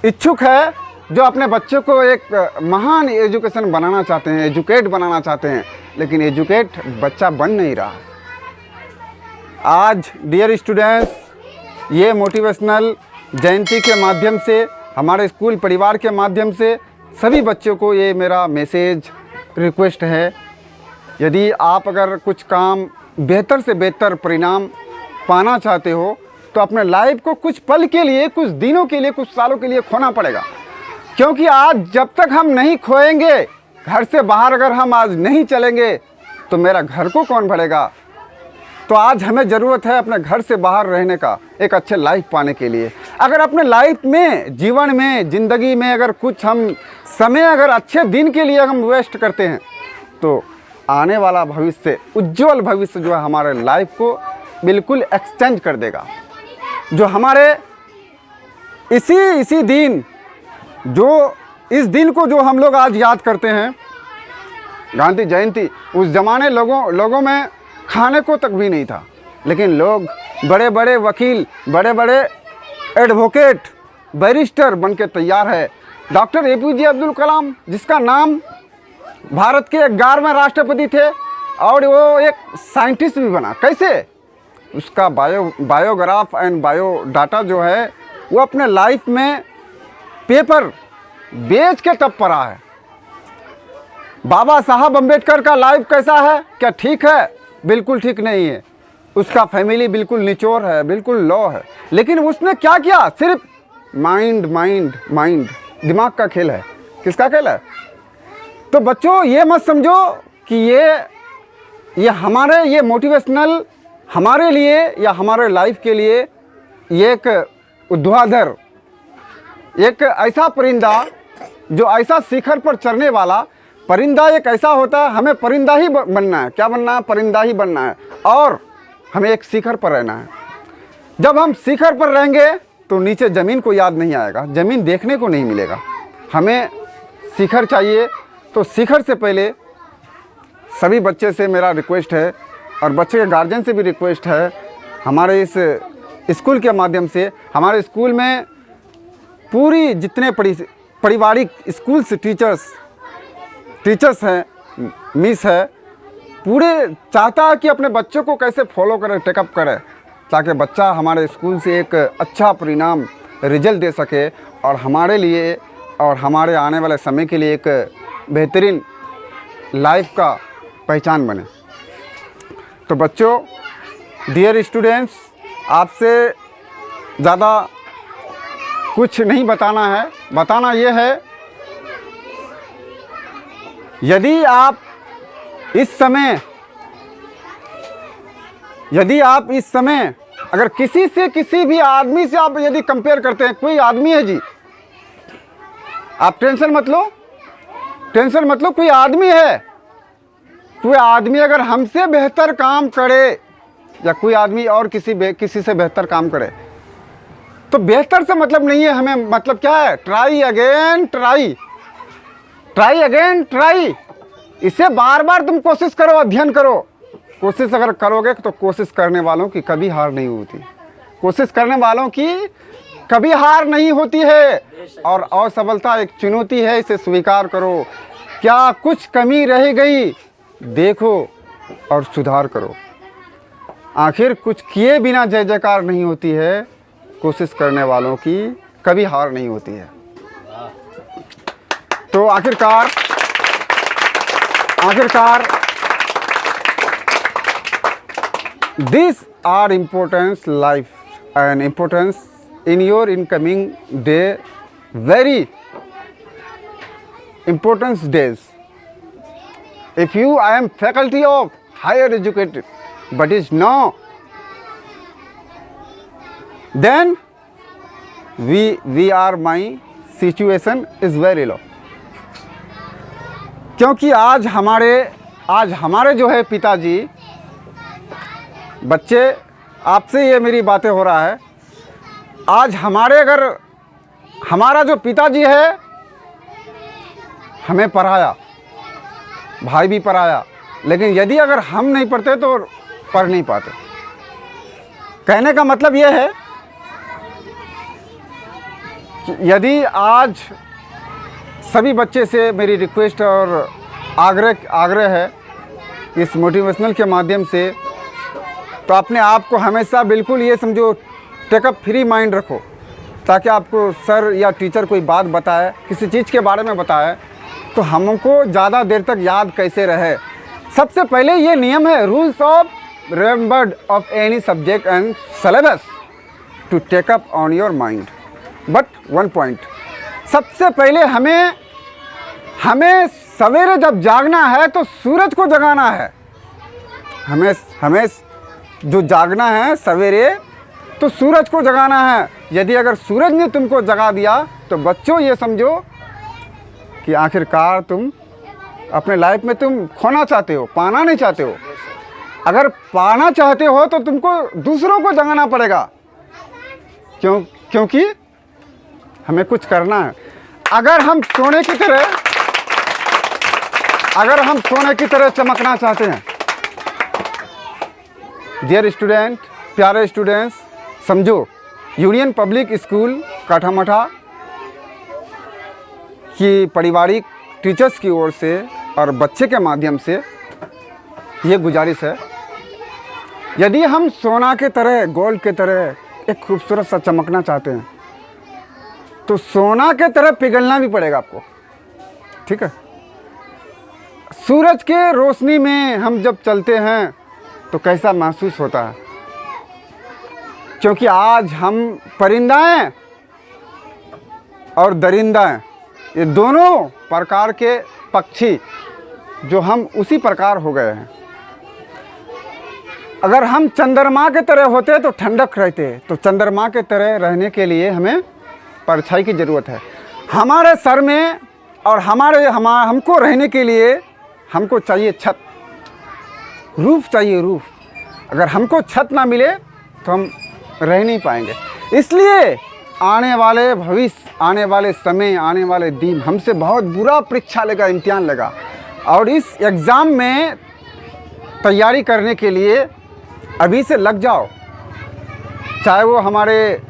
इच्छुक है, जो अपने बच्चों को एक महान एजुकेशन बनाना चाहते हैं, एजुकेट बनाना चाहते हैं, लेकिन एजुकेट बच्चा बन नहीं रहा। आज डियर स्टूडेंट्स, ये मोटिवेशनल जयंती के माध्यम से, हमारे स्कूल परिवार के माध्यम से सभी बच्चों को ये मेरा मैसेज रिक्वेस्ट है, यदि आप अगर कुछ काम बेहतर से बेहतर परिणाम पाना चाहते हो तो अपने लाइफ को कुछ पल के लिए, कुछ दिनों के लिए, कुछ सालों के लिए खोना पड़ेगा। क्योंकि आज जब तक हम नहीं खोएंगे, घर से बाहर अगर हम आज नहीं चलेंगे तो मेरा घर को कौन भरेगा। तो आज हमें ज़रूरत है अपने घर से बाहर रहने का, एक अच्छे लाइफ पाने के लिए। अगर अपने लाइफ में, जीवन में, ज़िंदगी में अगर कुछ हम समय अगर अच्छे दिन के लिए हम वेस्ट करते हैं तो आने वाला भविष्य, उज्जवल भविष्य जो है हमारे लाइफ को बिल्कुल एक्सचेंज कर देगा। जो हमारे इसी दिन, जो इस दिन को जो हम लोग आज याद करते हैं, गांधी जयंती, उस ज़माने लोगों में खाने को तक भी नहीं था, लेकिन लोग बड़े बड़े वकील, बड़े बड़े एडवोकेट, बैरिस्टर बन के तैयार है। डॉक्टर APJ अब्दुल कलाम, जिसका नाम भारत के 11वें राष्ट्रपति थे और वो एक साइंटिस्ट भी बना। कैसे? उसका बायोग्राफ एंड बायोडाटा जो है वो अपने लाइफ में पेपर बेच के तब पढ़ा है। बाबा साहब अम्बेडकर का लाइफ कैसा है? क्या ठीक है? बिल्कुल ठीक नहीं है। उसका फैमिली बिल्कुल निचोर है, बिल्कुल लो है, लेकिन उसने क्या किया? सिर्फ माइंड, दिमाग का खेल है। किसका खेल है? तो बच्चों, ये मत समझो कि ये हमारे, ये मोटिवेशनल हमारे लिए या हमारे लाइफ के लिए ये एक ऊर्ध्वाधर, एक ऐसा परिंदा जो ऐसा शिखर पर चढ़ने वाला परिंदा एक ऐसा होता है। हमें परिंदा ही बनना है। क्या बनना है? परिंदा ही बनना है और हमें एक शिखर पर रहना है। जब हम शिखर पर रहेंगे तो नीचे ज़मीन को याद नहीं आएगा, ज़मीन देखने को नहीं मिलेगा। हमें शिखर चाहिए। तो शिखर से पहले सभी बच्चे से मेरा रिक्वेस्ट है और बच्चे के गार्जियन से भी रिक्वेस्ट है, हमारे इस स्कूल के माध्यम से, हमारे स्कूल में पूरी जितने पारिवारिक स्कूल से टीचर्स हैं, मिस है, पूरे चाहता है कि अपने बच्चों को कैसे फॉलो करें, टेकअप करें, ताकि बच्चा हमारे स्कूल से एक अच्छा परिणाम, रिजल्ट दे सके और हमारे लिए और हमारे आने वाले समय के लिए एक बेहतरीन लाइफ का पहचान बने। तो बच्चों, डियर स्टूडेंट्स, आपसे ज़्यादा कुछ नहीं बताना है। बताना ये है, यदि आप इस समय अगर किसी भी आदमी से आप यदि कंपेयर करते हैं, कोई आदमी है जी, आप टेंशन मत लो, कोई आदमी है, कोई आदमी अगर हमसे बेहतर काम करे या कोई आदमी और किसी से बेहतर काम करे, तो बेहतर से मतलब नहीं है हमें। मतलब क्या है? Try again try. इसे बार बार तुम कोशिश करो, अध्ययन करो। कोशिश अगर करोगे तो कोशिश करने वालों की कभी हार नहीं होती। कोशिश करने वालों की कभी हार नहीं होती है और असफलता एक चुनौती है, इसे स्वीकार करो। क्या कुछ कमी रह गई? देखो और सुधार करो। आखिर कुछ किए बिना जय जयकार नहीं होती है। कोशिश करने वालों की कभी हार नहीं होती है। तो आखिरकार this are importance life and importance in your incoming day, very important days. If I am faculty of higher educated, but is now, then my situation is very low. क्योंकि आज हमारे जो है पिताजी, बच्चे, आपसे ये मेरी बातें हो रहा है। आज हमारा जो पिताजी है हमें पढ़ाया, भाई भी पढ़ाया, लेकिन यदि अगर हम नहीं पढ़ते तो पढ़ नहीं पाते। कहने का मतलब यह है कि यदि आज सभी बच्चे से मेरी रिक्वेस्ट और आग्रह है इस मोटिवेशनल के माध्यम से, तो अपने आप को हमेशा बिल्कुल ये समझो टेकअप फ्री माइंड रखो, ताकि आपको सर या टीचर कोई बात बताए, किसी चीज़ के बारे में बताए, तो हमको ज़्यादा देर तक याद कैसे रहे। सबसे पहले ये नियम है, rules of remembered of any subject and syllabus to take up on your mind. But one point, सबसे पहले हमें सवेरे जब जागना है तो सूरज को जगाना है। हमें जो जागना है सवेरे तो सूरज को जगाना है। यदि अगर सूरज ने तुमको जगा दिया तो बच्चों ये समझो कि आखिरकार तुम अपने लाइफ में तुम खोना चाहते हो, पाना नहीं चाहते हो। अगर पाना चाहते हो तो तुमको दूसरों को जगाना पड़ेगा, क्योंकि हमें कुछ करना है। अगर हम सोने की तरह चमकना चाहते हैं, डियर स्टूडेंट, प्यारे स्टूडेंट्स, समझो यूनियन पब्लिक स्कूल काठामठा की पारिवारिक टीचर्स की ओर से और बच्चे के माध्यम से ये गुजारिश है, यदि हम सोना के तरह, गोल्ड के तरह एक खूबसूरत सा चमकना चाहते हैं तो सोना के तरह पिघलना भी पड़ेगा आपको, ठीक है। सूरज के रोशनी में हम जब चलते हैं तो कैसा महसूस होता है, क्योंकि आज हम परिंदा हैं और दरिंदा हैं, ये दोनों प्रकार के पक्षी जो हम उसी प्रकार हो गए हैं। अगर हम चंद्रमा के तरह होते तो ठंडक रहते, तो चंद्रमा के तरह रहने के लिए हमें परछाई की ज़रूरत है। हमारे सर में और हमको रहने के लिए हमको चाहिए छत, रूफ चाहिए, रूफ। अगर हमको छत ना मिले तो हम रह नहीं पाएंगे। इसलिए आने वाले भविष्य, आने वाले समय, आने वाले दिन हमसे बहुत बुरा परीक्षा लेगा, इम्तिहान लेगा, और इस एग्ज़ाम में तैयारी करने के लिए अभी से लग जाओ। चाहे वो हमारे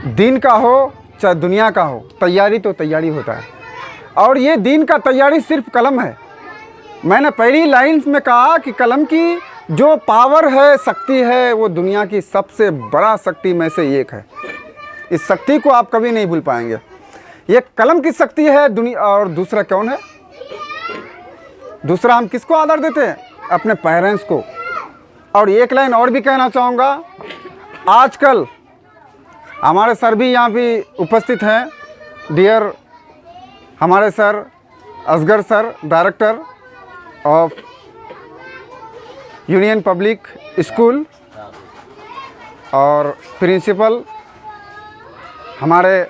दिन का हो चाहे दुनिया का हो, तैयारी तो तैयारी होता है। और ये दिन का तैयारी सिर्फ कलम है। मैंने पहली लाइन्स में कहा कि कलम की जो पावर है, शक्ति है, वो दुनिया की सबसे बड़ा शक्ति में से एक है। इस शक्ति को आप कभी नहीं भूल पाएंगे। ये कलम की शक्ति है दुनिया। और दूसरा कौन है? दूसरा हम किसको आदर देते हैं? अपने पेरेंट्स को। और एक लाइन और भी कहना चाहूँगा, आजकल हमारे सर भी यहाँ भी उपस्थित हैं। डियर हमारे sir Asgar sir, director of Union Public School, और प्रिंसिपल हमारे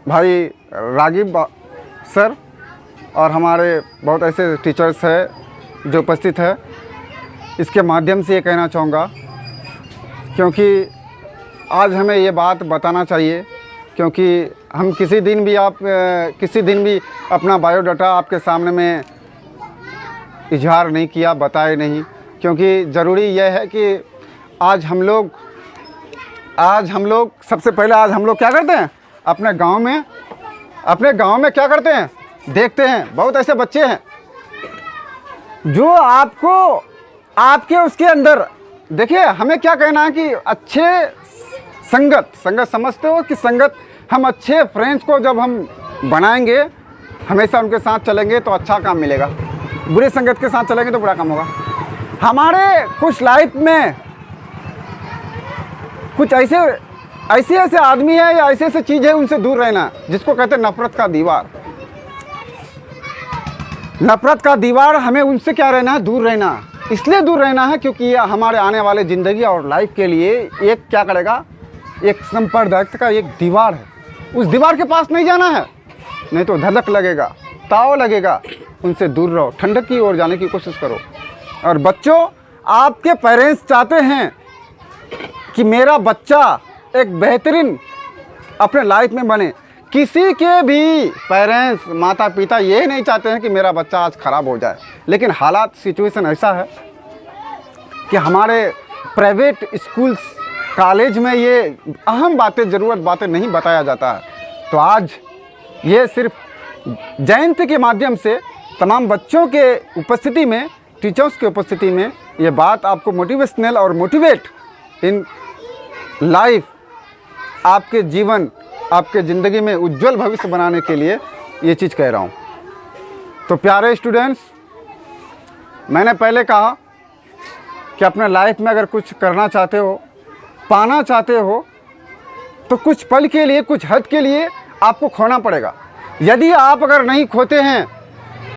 भाई रागिब सर, और हमारे बहुत ऐसे टीचर्स हैं जो उपस्थित है। इसके माध्यम से ये कहना चाहूँगा, क्योंकि आज हमें ये बात बताना चाहिए, क्योंकि हम किसी दिन भी अपना बायोडाटा आपके सामने में इजहार नहीं किया, बताए नहीं, क्योंकि ज़रूरी यह है कि आज हम लोग सबसे पहले आज हम लोग क्या करते हैं अपने गांव में क्या करते हैं, देखते हैं बहुत ऐसे बच्चे हैं जो आपके उसके अंदर, देखिए हमें क्या कहना है कि अच्छे संगत समझते हो कि संगत, हम अच्छे फ्रेंड्स को जब हम बनाएंगे, हमेशा उनके साथ चलेंगे तो अच्छा काम मिलेगा, बुरे संगत के साथ चलेंगे तो बुरा काम होगा। हमारे कुछ लाइफ में कुछ ऐसे आदमी है या ऐसे चीज़ है, उनसे दूर रहना, जिसको कहते हैं नफरत का दीवार। नफरत का दीवार, हमें उनसे क्या रहना है? दूर रहना। इसलिए दूर रहना है क्योंकि ये हमारे आने वाले ज़िंदगी और लाइफ के लिए एक क्या करेगा, एक संपर्क का एक दीवार है। उस दीवार के पास नहीं जाना है, नहीं तो धधक लगेगा, ताव लगेगा। उनसे दूर रहो, ठंडक की ओर जाने की कोशिश करो। और बच्चों, आपके पेरेंट्स चाहते हैं कि मेरा बच्चा एक बेहतरीन अपने लाइफ में बने। किसी के भी पेरेंट्स, माता पिता ये नहीं चाहते हैं कि मेरा बच्चा आज ख़राब हो जाए, लेकिन हालात, सिचुएशन ऐसा है कि हमारे प्राइवेट स्कूल्स कॉलेज में ये अहम बातें, ज़रूरत बातें नहीं बताया जाता है। तो आज ये सिर्फ जयंती के माध्यम से तमाम बच्चों के उपस्थिति में, टीचर्स के उपस्थिति में ये बात आपको मोटिवेशनल और मोटिवेट इन लाइफ, आपके जीवन, आपके ज़िंदगी में उज्जवल भविष्य बनाने के लिए ये चीज़ कह रहा हूँ। तो प्यारे स्टूडेंट्स, मैंने पहले कहा कि अपने लाइफ में अगर कुछ करना चाहते हो, पाना चाहते हो, तो कुछ पल के लिए, कुछ हद के लिए आपको खोना पड़ेगा। यदि आप अगर नहीं खोते हैं